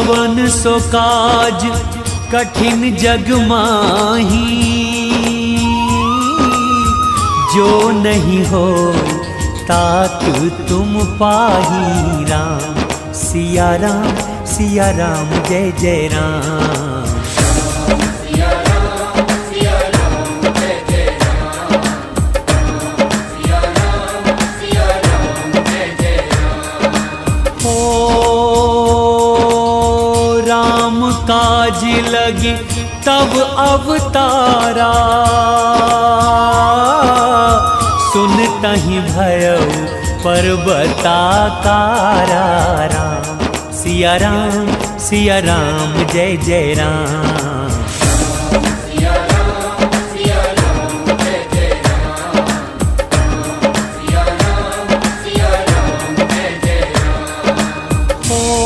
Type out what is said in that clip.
कवन सो काज कठिन जग माही, जो नहीं हो तात तुम पाही। राम सिया राम जय जय राम। काज लगी तब अवतारा, सुनता ही भयउ पर्वताकारा। राम सिया राम जय जय राम।